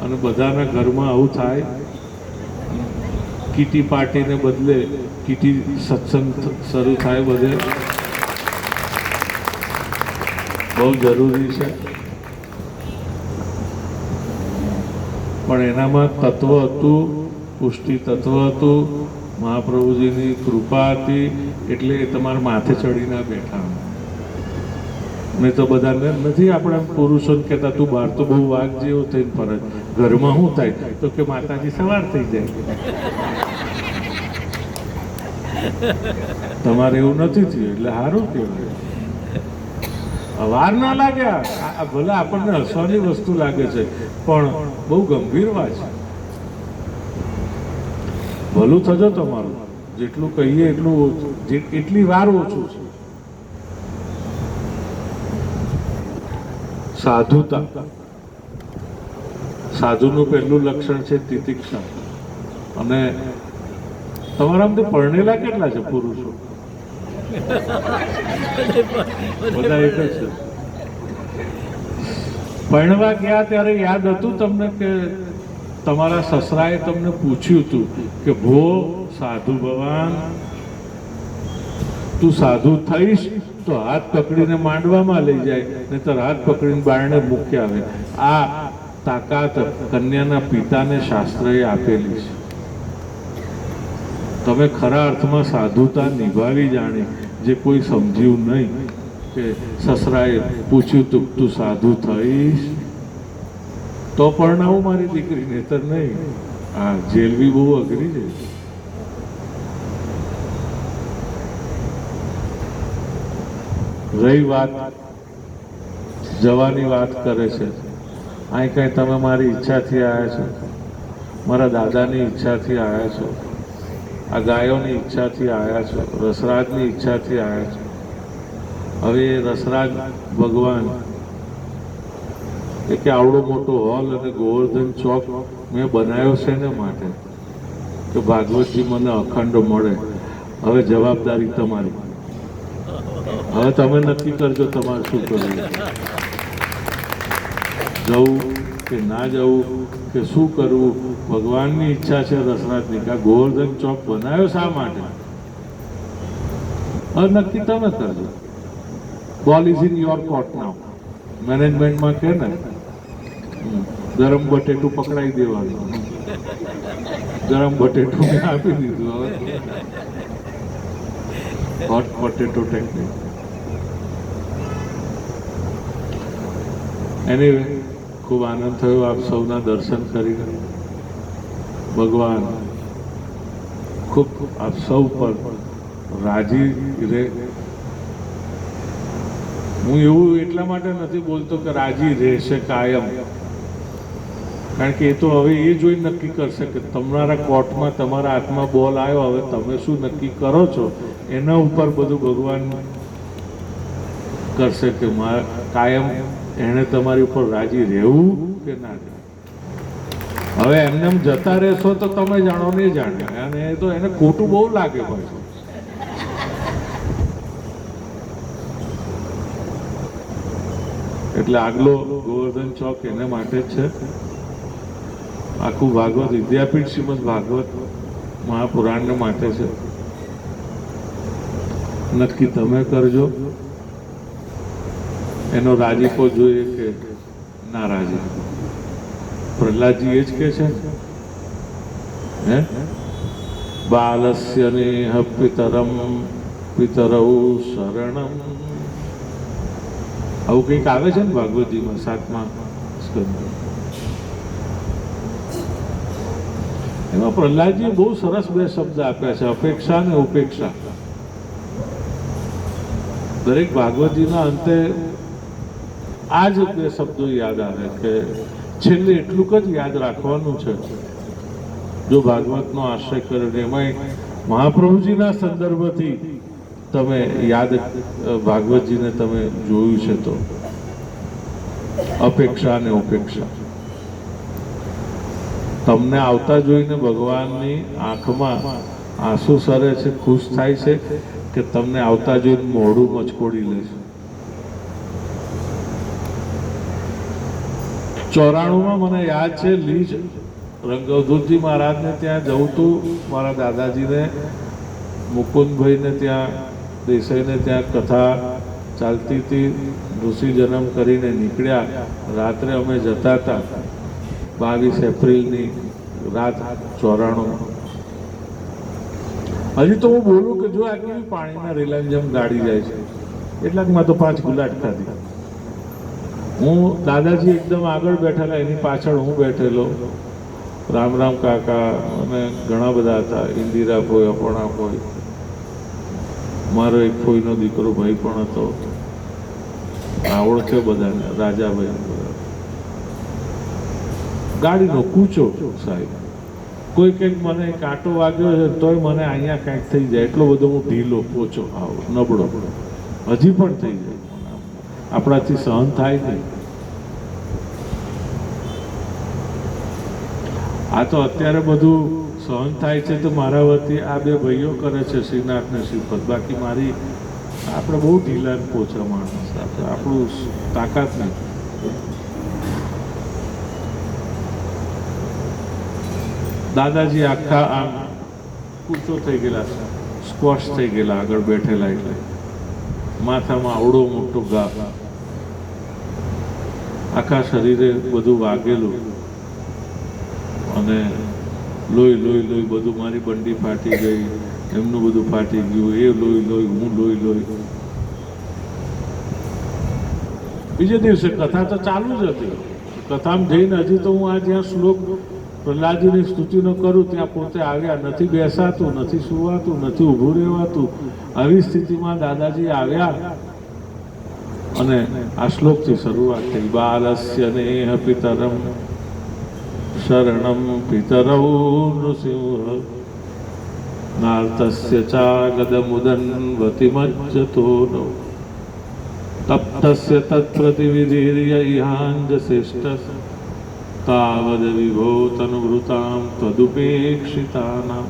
અને બધાના ઘરમાં આવું થાય. કીટી પાર્ટીને બદલે કીટી સત્સંગ શરૂ થાય બધે. બહુ જરૂરી છે. પણ એનામાં તત્વ હતું, પુષ્ટિ તત્વ હતું, મહાપ્રભુજીની કૃપા હતી. એટલે એ તમારા માથે ચડીને બેઠા. નહીં તો બધાને નથી. આપણે પુરુષોને કહેતા તું બહાર તો બહુ વાઘ જેવો થઈને ફરજ, ઘરમાં શું થાય? તો કે માતાજી સવાર થઈ જાય. તમારે એવું નથી થયું એટલે સારું કહેવાય. વાર ના લાગ્યા. ભલે આપણને હસવાની વસ્તુ લાગે છે, પણ બહુ ગંભીર વાત છે. ભલું થજો તમારું. જેટલું કહીએ એટલું ઓછું, એટલી વાર ઓછું છે. સાધુતા સાધુનું પહેલું લક્ષણ છે તિતિક્ષા. અને તમારામાંથી પરણેલા કેટલા છે પુરુષો? બધા એક જ છે. પરણવા ગયા ત્યારે યાદ હતું તમને કે તમારા સસરાએ તમને પૂછ્યું હતું કે ભો સાધુ ભગવાન તું સાધુ થઈશ તો હાથ પકડીને માંડવામાં લઈ જાય, નહીતર હાથ પકડીને બારણે મૂકી આવે. આ તાકાત કન્યાના પિતાને શાસ્ત્રએ આપેલી છે. તમે ખરા અર્થમાં સાધુતા નિભાવી જાણી, જે કોઈ સમજ્યું નહીં કે સસરાએ પૂછ્યું તું સાધુ થઈશ તો પરણાવું મારી દીકરી, નહીતર નહીં. આ જેલવી બહુ અઘરી છે. રહી વાત જવાની વાત કરે છે, અહીં કઈ તમે મારી ઈચ્છાથી આવ્યા છો, મારા દાદાની ઈચ્છાથી આવ્યા છો, આ ગાયોની ઈચ્છાથી આવ્યા છો, રસરાજની ઈચ્છાથી આવ્યા છો. હવે એ રસરાજ ભગવાન કે આવડો મોટો હોલ અને ગોવર્ધન ચોક મેં બનાવ્યો છે ને માટે કે ભાગવતજી મને અખંડ મળે. હવે જવાબદારી તમારી. હવે તમે નક્કી કરજો તમારે શું કરવું, જવું કે ના જવું કે શું કરવું. ભગવાનની ઈચ્છા છે રસરાજની કે ગોવર્ધન ચોક બનાવ્યો શા માટે, હવે નક્કી તમે કરજો. Ball is in your court now. મેનેજમેન્ટમાં કે ને ગરમ બટેટું પકડાઈ દેવાનું, ગરમ બટેટું મેં આપી દીધું. હવે હોટ પોટેટો ટેકનિક. એનીવે ખૂબ આનંદ થયો આપ સૌના દર્શન કરીને. ભગવાન ખૂબ આપ સૌ પર રાજી રહે. હું એવું એટલા માટે નથી બોલતો કે રાજી રહેશે કાયમ, કારણ કે એ તો હવે એ જોઈ નક્કી કરશે કે તમારા કોર્ટમાં તમારા હાથમાં બોલ આવ્યો, હવે તમે શું નક્કી કરો છો એના ઉપર બધું ભગવાન કરશે કે કાયમ એણે તમારી ઉપર રાજી રહેવું કે ના રહેવું. હવે એમને એમ જતા રહેશો તો તમે જાણો નહીં જાણ્યા, અને એ તો એને ખોટું બહુ લાગે પાછું. એટલે આગલો ગોવર્ધન ચોક એને માટે જ છે. આખું ભાગવત વિદ્યાપીઠ શ્રીમદ ભાગવત મહાપુરાણને માટે છે. નક્કી તમે કરજો. એનો રાજીપો જોઈએ કે ના રાજી. પ્રહલાદજી એ જ કે છે હે બાલસ્ય નેહ પિતરમ પિતરૌ શરણમ. આવું કંઈક આવે છે ને ભાગવતજીમાં 7મા સ્કંદમાં. એમાં પ્રહલાદજીએ બહુ સરસ બે શબ્દ આપ્યા છે, અપેક્ષા અને ઉપેક્ષા. દરેક ભાગવતજીના અંતે આ જ બે શબ્દો યાદ આવે કે છેલ્લે એટલું જ યાદ રાખવાનું છે. જો ભાગવતનો આશ્રય કર્યો, એમાં મહાપ્રભુજીના સંદર્ભથી તમે યાદ ભાગવતજીને તમે જોયું છે તો અપેક્ષા અને ઉપેક્ષા. તમને આવતા જોઈને ભગવાનની આંખમાં આંસુ સરે છે, ખુશ થાય છે કે તમને આવતા જોઈને મોઢું મચકોડી લે છે. 94માં મને યાદ છે લીજ રંગવધૂતજી મહારાજને ત્યાં જવું હતું. મારા દાદાજીને મુકુંદભાઈને ત્યાં દેસાઈને ત્યાં કથા ચાલતી હતી. ઋષિ જન્મ કરીને નીકળ્યા. રાત્રે અમે જતા હતા 22 એપ્રિલની રાત 94. હજી તો હું બોલું કે જો આ કેવી પાણીના રેલાની જેમ ગાડી જાય છે. એટલાકમાં તો 5 ગુલાટ ખાધી. હું દાદાજી એકદમ આગળ બેઠેલા, એની પાછળ હું બેઠેલો. રામ રામ કાકા અને ઘણા બધા હતા. ઇન્દિરા ફોઈ, અપર્ણા ફોઈ, મારો એક ફોઈનો દીકરો ભાઈ પણ હતો. આવડે છે બધાને, રાજાભાઈ. ગાડીનો કૂચો સાહેબ. કોઈ કંઈક મને કાંટો વાગ્યો છે તોય મને અહીંયા કંઈક થઈ જાય. એટલો બધો હું ઢીલો, ઓછો, નબળો હજી પણ થઈ જાય. આપણાથી સહન થાય નહીં. આ તો અત્યારે બધું સહન થાય છે તો મારા વતી આ બે ભાઈઓ કરે છે, શ્રીનાથ ને શ્રીપદ. બાકી મારી આપણે બહુ ઢીલા ને પોચા માણસ, આપણું તાકાત નહીં. દાદાજી આખા આમ કૂચો થઈ ગયેલા, સ્ક્વોશ થઈ ગયેલા આગળ બેઠેલા, એટલે માથામાં આવડો મોટો ઘા, આખા શરીરે બધું વાગેલું અને લોહી લોહી લોહી બધું. મારી બંડી ફાટી ગઈ, એમનું બધું ફાટી ગયું, એ લોહી લોહી, હું લોહી લોહી. બીજે દિવસે કથા તો ચાલુ જ હતી. કથામાં જઈને હજી તો હું આ જ્યાં શ્લોક પ્રહલાદજીની સ્તુતિનો કરું ત્યાં પોતે આવ્યા. નથી બેસાતું, નથી સુવાતું, નથી ઊભું રહેવાતું. આવી સ્થિતિમાં દાદાજી આવ્યા અને આ શ્લોકથી શરૂઆત થઈ. બાલસ્ય નેહ પિતરમ શરણમ પિતરૌ નૃસિંહ નાર્તસ્ય ચાગદમુદન્વતિ મજ્જતો નો તપ્તસ્ય તત્પ્રતિવિધિર્ય ઇહાંજશિષ્ટ તાવદ વિભો તનુવૃતામ તદુપેક્ષિતાનામ.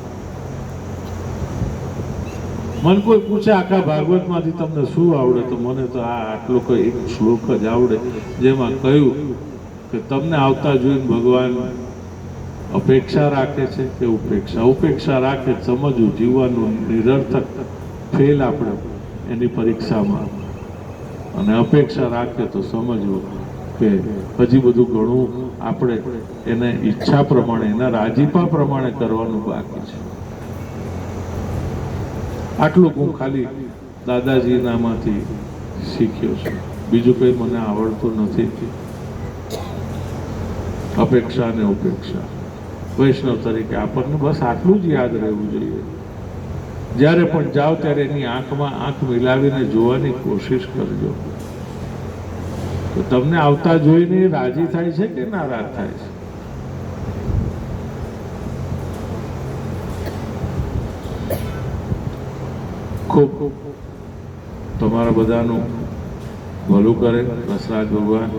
મને કોઈ પૂછે આખા ભાગવતમાંથી તમને શું આવડે, તો મને તો આ આટલો કોઈ એક શ્લોક જ આવડે, જેમાં કહ્યું કે તમને આવતા જોઈને ભગવાન અપેક્ષા રાખે છે કે ઉપેક્ષા. ઉપેક્ષા રાખે સમજવું, જીવવાનું નિરર્થક ફેલ આપણે એની પરીક્ષામાં, અને અપેક્ષા રાખે તો સમજવું કે હજી બધું ઘણું આપણે એને ઈચ્છા પ્રમાણે, એના રાજીપા પ્રમાણે કરવાનું બાકી છે. આટલું હું ખાલી દાદાજીનામાંથી શીખ્યો છું, બીજું કંઈ મને આવડતું નથી. અપેક્ષા અને ઉપેક્ષા. વૈષ્ણવ તરીકે આપણને બસ આટલું જ યાદ રહેવું જોઈએ. જ્યારે પણ જાઓ ત્યારે એની આંખમાં આંખ મિલાવીને જોવાની કોશિશ કરજો. તો તમને આવતા જોઈને રાજી થાય છે કે નારાજ થાય છે? ખૂબ ખૂબ તમારા બધાનું ભલું કરે રસરાજ ભગવાન.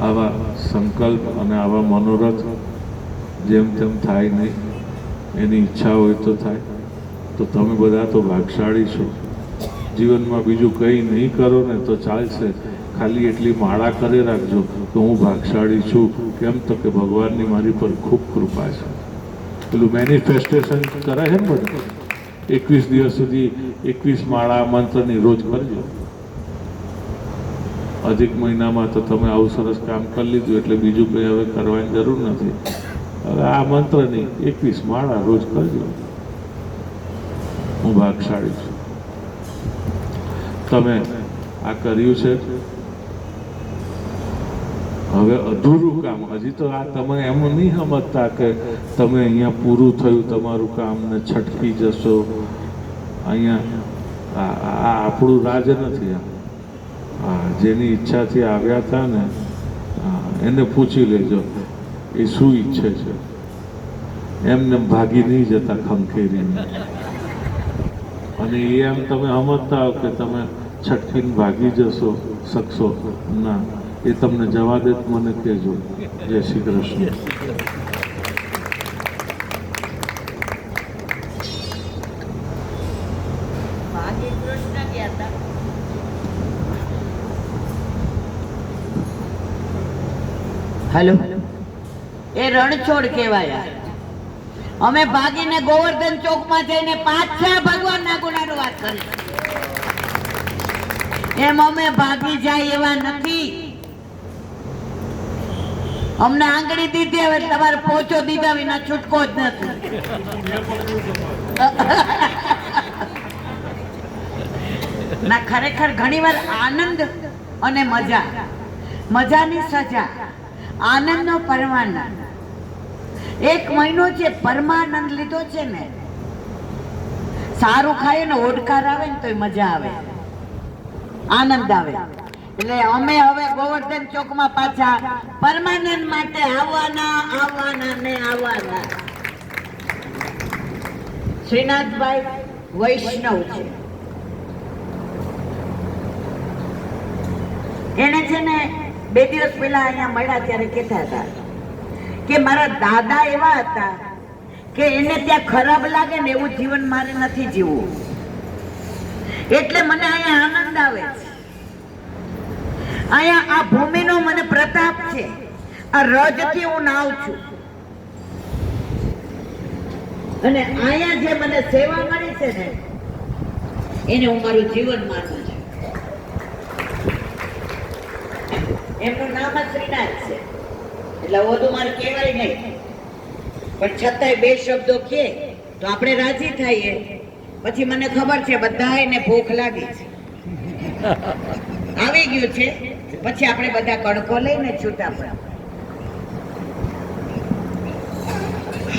આવા સંકલ્પ અને આવા મનોરથ જેમ તેમ થાય નહીં, એની ઈચ્છા હોય તો થાય. તો તમે બધા તો ભાગશાળી છો. જીવનમાં બીજું કંઈ નહીં કરો ને તો ચાલશે, ખાલી એટલી માળા કરી રાખજો કે હું ભાગશાળી છું. કેમ તો કે ભગવાનની મારી પર ખૂબ કૃપા છે. પેલું મેનિફેસ્ટેશન કરે છે ને બધા, 21 દિવસ સુધી 21 માળા મંત્રની રોજ કરજો. અધિક મહિનામાં તો તમે આવું સરસ કામ કરી લીધું એટલે બીજું કંઈ હવે કરવાની જરૂર નથી. હવે આ મંત્રની 21 માળા રોજ કરજો. હું ભાગશાળી છું. તમે આ કર્યું છે. હવે અધૂરું કામ, હજી તો આ તમે એમ નહીં સમજતા કે તમે અહીંયા પૂરું થયું તમારું કામ ને છટકી જશો. અહીંયા આ આપણું રાજ નથી. હા, જેની ઈચ્છાથી આવ્યા હતા ને એને પૂછી લેજો એ શું ઈચ્છે છે. એમને ભાગી નહીં જતા ખંખેરીને. અને એ એમ તમે સમજતા હો કે તમે છટકીને ભાગી જશો શકશો ના, એ તમને જવા દે મને કહેજો. જય શ્રી કૃષ્ણ. હેલો, એ રણછોડ કહેવાયા. અમે ભાગીને ગોવર્ધન ચોકમાં જઈને પાછા ભગવાનના ગુણાનો વાત કરી. એમ અમે ભાગી જાય એવા નથી. અમને આંગળી દીધી, હવે તમારે પોચો દીધા વિના છૂટકો જ નથી. ના, ખરેખર ઘણીવાર આનંદ અને મજા, મજાની સજા, આનંદનો પરમાનંદ. 1 મહિનો જે પરમાનંદ લીધો છે ને, સારું ખાય ને ઓડકાર આવે ને તોય મજા આવે, આનંદ આવે. એટલે અમે હવે ગોવર્ધન ચોકમાં પાછા પરમાનંદ માટે આવવાના ને આવવાના. શ્રીનાથભાઈ વૈષ્ણવ છે. એને છે ને 2 દિવસ પહેલા અહીંયા મળ્યા ત્યારે કહેતા હતા કે મારા દાદા એવા હતા કે એને ત્યાં ખરાબ લાગે ને એવું જીવન મારે નથી જીવવું, એટલે મને અહીંયા આનંદ આવે છે. અહીંયા આ ભૂમિનો મને પ્રતાપ છે. આ રજથી હું નાવ છું અને અહીંયા જે મને સેવા મળી છે ને એને હું મારું જીવન માનું છું. એમનું નામ જ શ્રીનાથ છે એટલે વધુ મારે કહેવાય નહીં, પણ છતાંય બે શબ્દો કહે તો આપણે રાજી થઈએ. પછી મને ખબર છે બધાને ભૂખ લાગી છે, આવી ગયું છે, પછી આપણે બધા કડકો લઈને છૂટા પડે.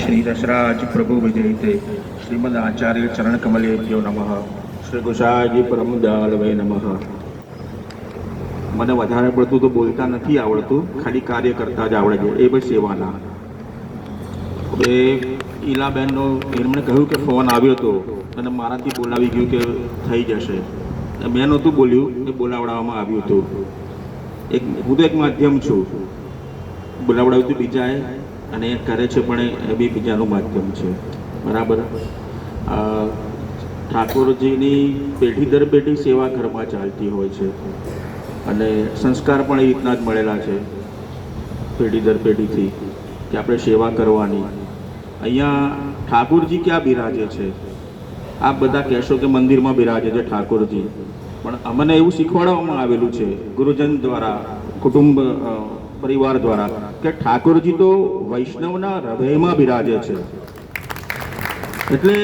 श्री दशराज प्रभु विजयते श्रीमद आचार्य चरण कमलेभ्यो नमः श्री गुसाजी परम दयालवे नमः. મને વધારે પડતું તો બોલતા નથી આવડતું, ખાલી કાર્ય કરતા જ આવડે છે, એ બસ સેવાના. હવે ઈલાબેનનો એમણે કહ્યું કે ફોન આવ્યો હતો અને મારાથી બોલાવી ગયું કે થઈ જશે. મેં નહોતું બોલ્યું, એ બોલાવડાવવામાં આવ્યું હતું. હું તો એક માધ્યમ છું, બોલાવડાવ્યું હતું બીજાએ અને એ કરે છે, પણ એ બી બીજાનું માધ્યમ છે. બરાબર. ઠાકોરજીની પેઢી દર પેઢી સેવા ઘરમાં ચાલતી હોય છે અને સંસ્કાર પણ એ રીતના જ મળેલા છે પેઢી દર પેઢીથી કે આપણે સેવા કરવાની. અહીંયા ઠાકોરજી ક્યાં બિરાજે છે? આપ બધા કહેશો કે મંદિરમાં બિરાજે છે ઠાકોરજી, પણ અમને એવું શીખવાડવામાં આવેલું છે ગુરુજન દ્વારા, કુટુંબ પરિવાર દ્વારા, કે ઠાકોરજી તો વૈષ્ણવના હૃદયમાં બિરાજે છે. એટલે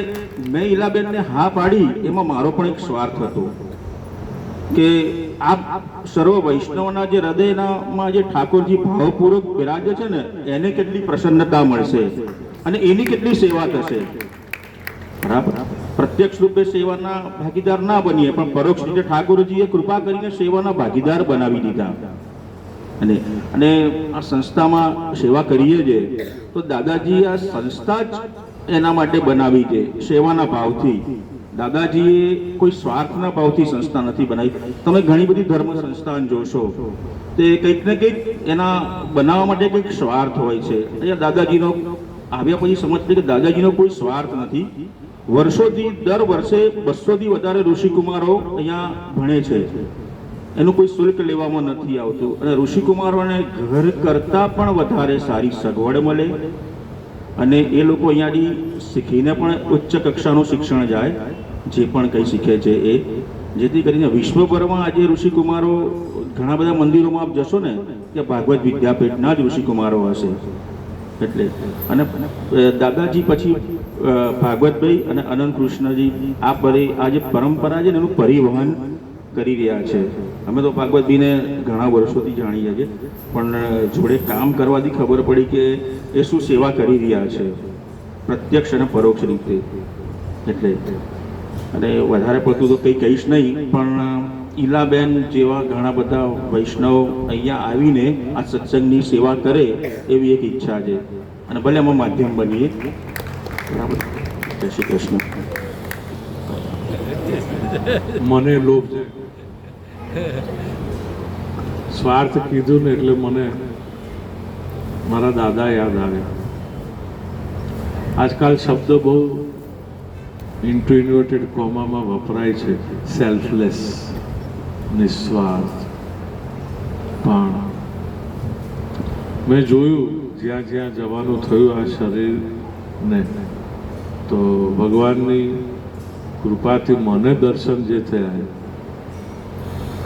મેં ઈલાબેનને હા પાડી, એમાં મારો પણ એક સ્વાર્થ હતો કે આપ સર્વ વૈષ્ણવના જે હૃદયમાં જે ઠાકોરજી ભાવપૂર્વક બિરાજે છે ને એને કેટલી પ્રસન્નતા મળશે અને એની કેટલી સેવા થશે. બરાબર. પ્રત્યક્ષ રૂપે સેવાના ભાગીદાર ના બનીએ, પણ પરોક્ષ રીતે ઠાકોરજીએ કૃપા કરીને સેવાના ભાગીદાર બનાવી દીધા. અને આ સંસ્થામાં સેવા કરીએ છીએ તો દાદાજી આ સંસ્થા જ એના માટે બનાવી છે, સેવાના ભાવથી. દાદાજીએ કોઈ સ્વાર્થના ભાવથી સંસ્થા નથી બનાવી. તમે ઘણી બધી ધર્મ સંસ્થા જોશો તે કંઈક ને કંઈક એના બનાવવા માટે કંઈક સ્વાર્થ હોય છે. અહીંયા દાદાજીનો આવ્યા પછી સમજ પડી કે દાદાજીનો કોઈ સ્વાર્થ નથી. વર્ષોથી દર વર્ષે 200થી વધારે ઋષિકુમારો અહીંયા ભણે છે, એનું કોઈ શુલ્ક લેવામાં નથી આવતું અને ઋષિકુમારોને ઘર કરતાં પણ વધારે સારી સગવડ મળે અને એ લોકો અહીંયાથી શીખીને પણ ઉચ્ચ કક્ષાનું શિક્ષણ જાય, જે પણ કંઈ શીખે છે એ, જેથી કરીને વિશ્વભરમાં આજે ઋષિકુમારો ઘણા બધા મંદિરોમાં આપ જશો ને કે ભાગવત વિદ્યાપીઠના જ ઋષિકુમારો હશે. એટલે અને દાદાજી પછી ભાગવતભાઈ અને અનંત કૃષ્ણજી આ જે પરંપરા છે ને એનું પરિવહન કરી રહ્યા છે. અમે તો ભાગવતજીને ઘણા વર્ષોથી જાણીએ છીએ, પણ જોડે કામ કરવાથી ખબર પડી કે એ શું સેવા કરી રહ્યા છે પ્રત્યક્ષ અને પરોક્ષ રીતે. એટલે અને વધારે પડતું તો કંઈ કહીશ નહીં, પણ ઈલાબેન જેવા ઘણા બધા વૈષ્ણવ અહીંયા આવીને આ સત્સંગની સેવા કરે એવી એક ઈચ્છા છે અને ભલે અમે માધ્યમ બનીએ. બરાબર. જય શ્રી કૃષ્ણ. મને લોભ છે, સ્વાર્થ કીધું ને એટલે મને મારા દાદા યાદ આવે. આજકાલ શબ્દ બહુ ઇન્ટુ ઇન્વર્ટેડ કોમામાં વપરાય છે, સેલ્ફલેસ, નિસ્વાર્થ. પણ મેં જોયું જ્યાં જ્યાં જવાનું થયું આ શરીરને, તો ભગવાનની કૃપાથી મને દર્શન જે થયા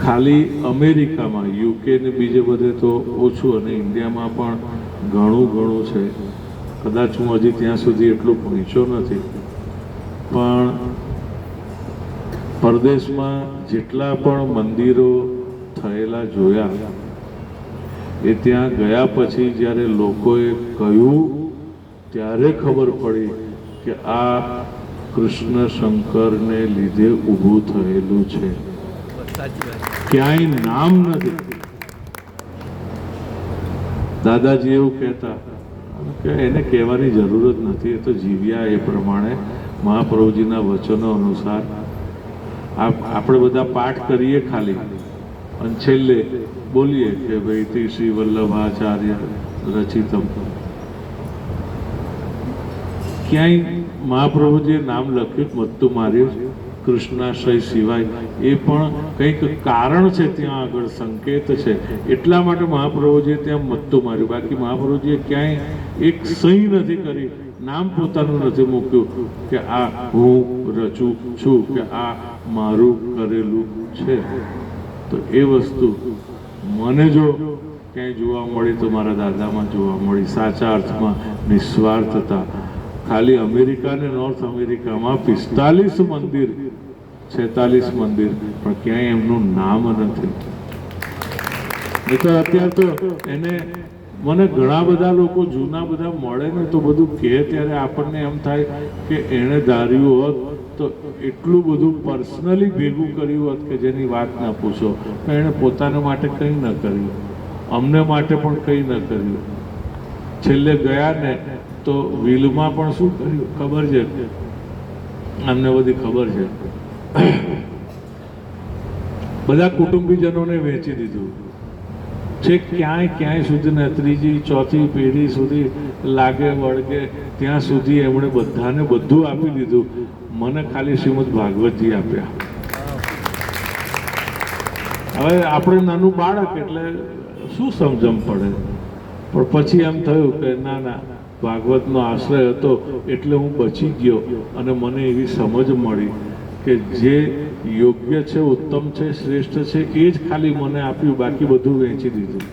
ખાલી અમેરિકામાં, યુકે ને બીજે બધે તો ઓછું અને ઇન્ડિયામાં પણ ઘણું છે. કદાચ હું હજી ત્યાં સુધી એટલું પહોંચ્યો નથી, પણ પરદેશમાં જેટલા પણ મંદિરો થયેલા જોયા એ ત્યાં ગયા પછી જ્યારે લોકોએ કહ્યું ત્યારે ખબર પડી કે આ કૃષ્ણ શંકરને લીધે ઊભું થયેલું છે, ક્યાંય નામ નથી. દાદાજી એવું કહેતા કે એને કહેવાની જરૂર જ નથી, એ તો જીવ્યા એ પ્રમાણે મહાપ્રભુજીના વચનો અનુસાર. આપણે બધા પાઠ કરીએ ખાલી અને છેલ્લે બોલીએ કે ભાઈ તે શ્રી વલ્લભાચાર્ય રચિતમ, ક્યાંય મહાપ્રભુજીએ નામ લખ્યું મત્તું માર્યું કૃષ્ણાશ્રય સિવાય એ પણ કંઈક કારણ છે, ત્યાં આગળ સંકેત છે, એટલા માટે મહાપ્રભુજીએ ત્યાં મત્તું માર્યું. બાકી મહાપ્રભુજીએ ક્યાંય એક સહી નથી કરી, નામ પોતાનું નથી મૂક્યું કે આ હું રચું છું કે આ મારું કરેલું છે. તો એ વસ્તુ મને જો ક્યાંય જોવા મળી તો મારા દાદામાં જોવા મળી. સાચા અર્થમાં નિસ્વાર્થતા. ખાલી અમેરિકા ને નોર્થ અમેરિકામાં 45 મંદિર 46 મંદિર પણ ક્યાંય એમનું નામ નથી. નહીં તો અત્યારે તો એને મને ઘણા બધા લોકો જૂના બધા મળે ને તો બધું કહે ત્યારે આપણને એમ થાય કે એણે ધાર્યું હોત તો એટલું બધું પર્સનલી ભેગું કર્યું હોત કે જેની વાત ના પૂછો. પણ એણે પોતાના માટે કંઈ ન કર્યું, અમને માટે પણ કંઈ ન કર્યું. છેલ્લે ગયા ને તો વિલમાં પણ શું કર્યું ખબર છે? અમને બધી ખબર છે. બધા કુટુંબીજનોને વેચી દીધું છે. ક્યાંય સુધી ને ત્રીજી ચોથી પેઢી સુધી લાગે વળગે ત્યાં સુધી એમણે બધાને બધું આપી દીધું. મને ખાલી શ્રીમદ ભાગવતજી આપ્યા. હવે આપણે નાનું બાળક એટલે શું સમજણ પડે, પણ પછી એમ થયું કે ના ના, ભાગવતનો આશ્રય હતો એટલે હું બચી ગયો અને મને એવી સમજ મળી કે જે યોગ્ય છે, ઉત્તમ છે, શ્રેષ્ઠ છે એ જ ખાલી મને આપ્યું, બાકી બધું વેચી દીધું.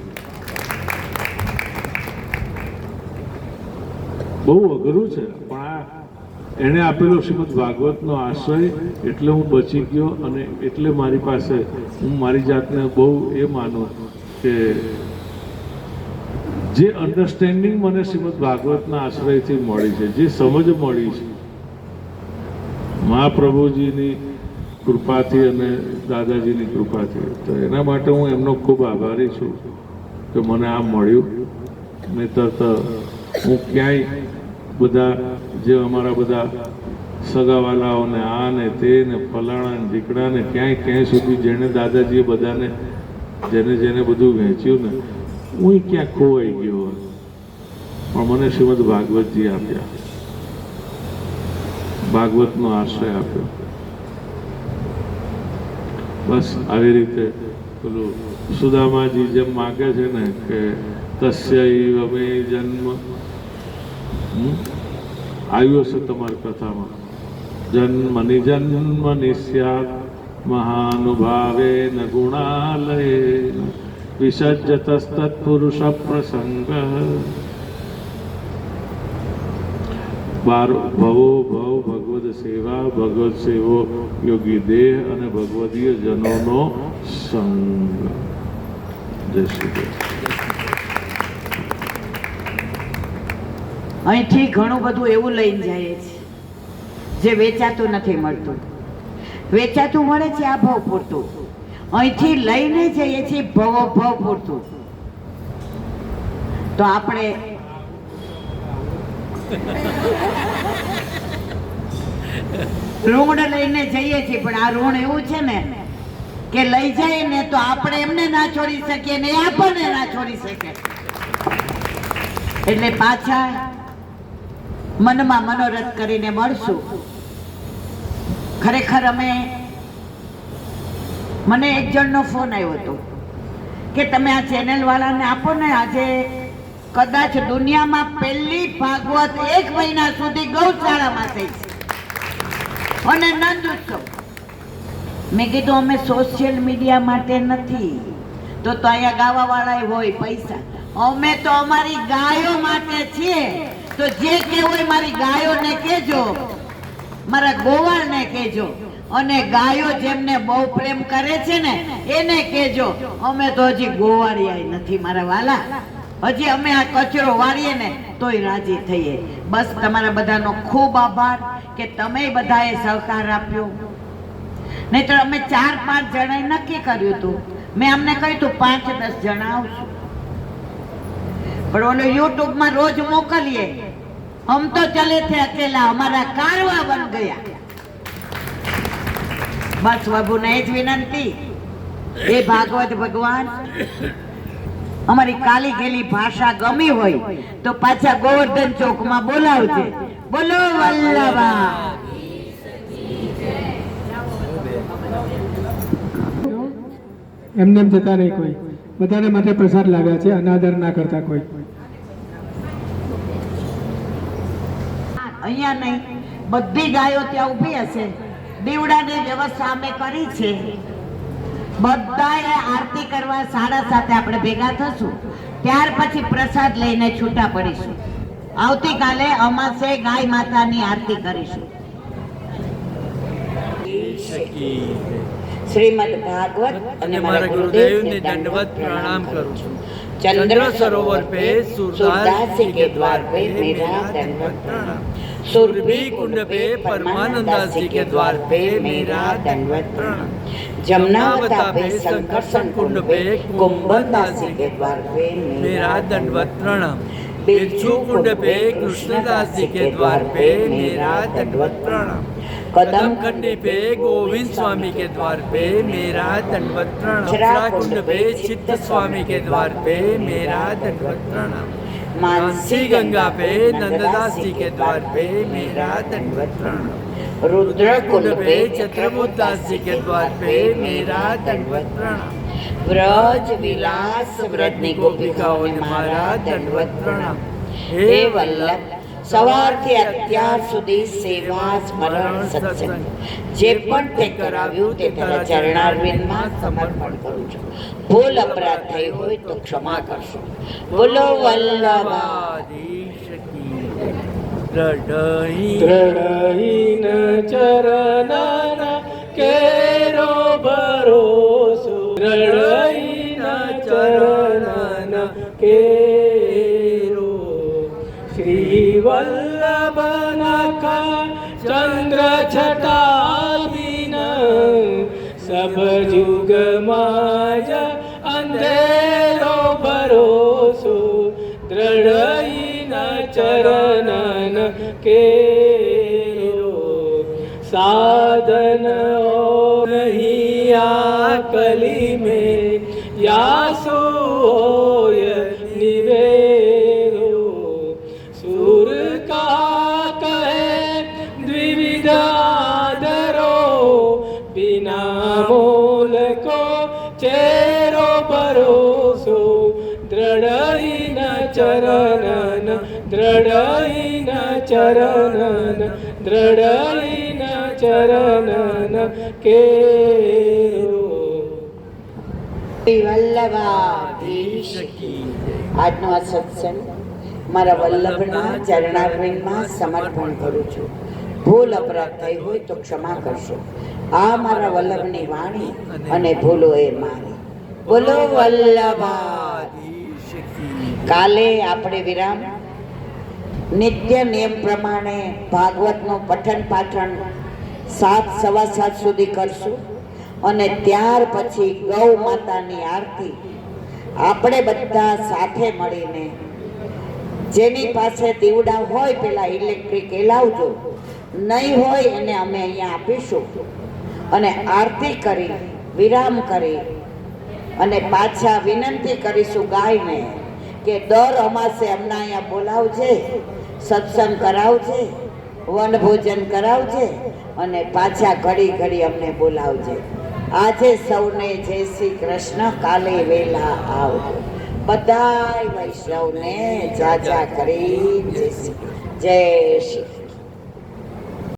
બહુ અઘરું છે, પણ આ એણે આપેલો શ્રીમદ ભાગવતનો આશ્રય એટલે હું બચી ગયો. અને એટલે મારી પાસે હું મારી જાતને બહુ એ માનું કે જે અન્ડરસ્ટેન્ડિંગ મને શ્રીમદ ભાગવતના આશ્રયથી મળી છે, જે સમજ મળી છે મહાપ્રભુજીની કૃપાથી અને દાદાજીની કૃપાથી, તો એના માટે હું એમનો ખૂબ આભારી છું કે મને આ મળ્યું. નહીંતર તો હું ક્યાંય બધા જે અમારા બધા સગાવાલાઓને આ ને તે ને ફલાણા ને ઢીકડા ને ક્યાંય સુધી જેણે દાદાજીએ બધાને જેને બધું વહેંચ્યું ને હું ક્યાં ખોવાઈ ગયો હોત. પણ મને શ્રીમદ ભાગવતજી આપ્યા, ભાગવતનો આશ્રય આપ્યો. બસ આવી રીતે પેલું સુદામાજી જેમ માગે છે ને કે તસ્યૈવ મે જન્મ, આવ્યો છે તમારી કથામાં, જન્મની જન્મનિ સ્યાત મહાનુભાવેન ગુણાલયેન વિસજ્જતસ્તત્પુરુષ પ્રસંગ. ભવો ભવ ભગવદ સેવા, ભગવદ સેવો યોગી દેહ અને ભગવદીય જનોનો સંગ. જય શ્રી કૃષ્ણ. અહીંથી ઘણું બધું એવું લઈને જાય છે જે વેચાતું નથી મળતું. વેચાતું મળે છે આ ભાવ પૂરતું, અહીંથી લઈને જઈએ છીએ ભાવ પૂરતું. તો આપણે ઋણ લઈને જઈએ છીએ, પણ આ ઋણ એવું છે ને કે લઈ જાય ને તો આપણે એમને ના છોડી શકીએ ને આપણને ના છોડી શકે. એટલે પાછા મનમાં મનોરથ કરીને મળશું. ખરેખર મને એક જણનો ફોન આવ્યો હતો કે તમે આ ચેનલ વાળાને આપો ને, આજે કદાચ દુનિયામાં પહેલી ભાગવત 1 મહિના સુધી ગૌશાળામાં થઈ છે અને નંદ ઉત્સવ. મેં કીધું અમે સોશિયલ મીડિયા માટે નથી, તો અહીંયા ગાવા વાળા હોય પૈસા, અમે તો અમારી ગાયો માટે છીએ. તો જે કહેવું હોય મારી ગાયોને કહેજો, મારા ગોવાળને કહેજો, અને ગાયો જેમને બહુ પ્રેમ કરે છે ને એને કહેજો. અમે તો હજી ગોવાળિયા નથી મારા વાલા, હજી અમે આ કચરો વાળીએ ને તોય રાજી થઈએ. બસ તમારા બધાનો ખૂબ આભાર કે તમે બધાએ સહકાર આપ્યો. નહીતર અમે 4-5 જણાએ નક્કી કર્યું હતું. મેં અમને કહ્યું હતું 5-10 જણા આવશું, પણ ઓલો યુટ્યુબમાં રોજ મોકલીએ, હમ તો ચલે થે અકેલા, હમારા કારવા બન ગયા. બસ બાબુને જ વિનંતી, એ ભાગવત ભગવાન અમારી કાલી ગેલી ભાષા ગમી હોય તો પાછા ગોવર્ધન ચોકમાં બોલાવજે. બોલો વલ્લભા. એમને એમ જતા નહીં કોઈ, બધાને માટે પ્રસાદ લાવ્યા છે, અનાદર ના કરતા કોઈ. અહીંયા નહીં, બધી ગાયો ત્યાં ઊભી હશે. દીવડાની વ્યવસ્થા અમે કરી છે. બધાએ આરતી કરવા 7:30 આપણે ભેગા થશું. ત્યાર પછી પ્રસાદ લઈને છૂટા પડીશું. આવતીકાલે અમાસે ગાય માતાની આરતી કરીશું. શ્રીમદ ભાગવત અને મારા ગુરુદેવને દંડવત પ્રણામ કરું છું. चंद्र सरोवर पे सूरदास जी के द्वार पे मेरा दंडवत प्रणाम. सुरभि कुंड पे परमानंदास जी के द्वार पे मेरा दंडवत प्रणाम. जमुनावता पे संकर्षण कुंड पे कुंभदास जी के द्वार पे मेरा दंडवत प्रणाम. बिरजू कुंड पे कृष्णदास जी के द्वार पे मेरा दंडवत प्रणाम. कदम कंडी पे गोविंद स्वामी के द्वार पे मेरा दंडवत प्रणाम. छरा कुंड पे चित्त स्वामी के द्वार पे मेरा दंडवत प्रणाम. मानसी गंगा पे नंददास जी के द्वार पे मेरा दंडवत प्रणाम. रुद्र कुंड पे चत्रभुजदास जी के द्वार पे मेरा दंडवत प्रणाम. व्रज विलास व्रजनी गोपिकाओं ने मारा दंडवत प्रणाम. हे वल्लभ, સવારથી અત્યાર સુધી સેવા સ્મરણ સત્સંગ જે પણ તે કરાવ્યું તે તારા ચરણારવિંદમાં સમર્પણ કરું છું. ભૂલ અપરાધ થઈ હોય તો ક્ષમા કરશો. બોલો વલ્લભાધીશ કી જય. દ્રઢહીન ચરણના કેરો ભરોસો, દ્રઢહીન ચરણના કેરો. श्री वल्लभ नखा चंद्र छटालीन सब जुग माज अंधेरो भरोसो. दृढ़ चरणन केरो साधन हो नहीं आकली में यासो होय निवेरो. सूर का कहे द्विविध आदरो बिना मोल को चेरो भरोसो. दृढ़ चरणन दृढ़ चरणन दृढ़ चरणन केरो. વલ્લભાધીશ કી. આજનો આ સત્સંગ મારા વલ્લભના ચરણારવિંદમાં સમર્પણ કરું છું. ભૂલ અપરાધ થઈ હોય તો ક્ષમા કરશો. આ મારા વલ્લભની વાણી અને ભૂલો એ મારી. બોલો વલ્લભાધીશ કી. કાલે આપણે વિરામ નિત્ય નિયમ પ્રમાણે ભાગવતનું પઠન પાઠન 7, 7:15 સુધી કરશું અને ત્યાર પછી ગૌ માતાની આરતી આપણે બધા સાથે મળીને, જેની પાસે દીવડા હોય પેલા ઇલેક્ટ્રિક એ લાવજો, નહીં હોય એને અમે અહીંયા આપીશું અને આરતી કરી વિરામ કરી અને પાછા વિનંતી કરીશું ગાયને કે દર અમાસે અમને અહીંયા બોલાવજે, સત્સંગ કરાવજે, વનભોજન કરાવજે અને પાછા ઘડી ઘડી અમને બોલાવજે. આજે સૌને જય શ્રી કૃષ્ણ. કાલે વેલા આવજો. બધાય વૈષ્ણવને જાજા કરી જય શ્રી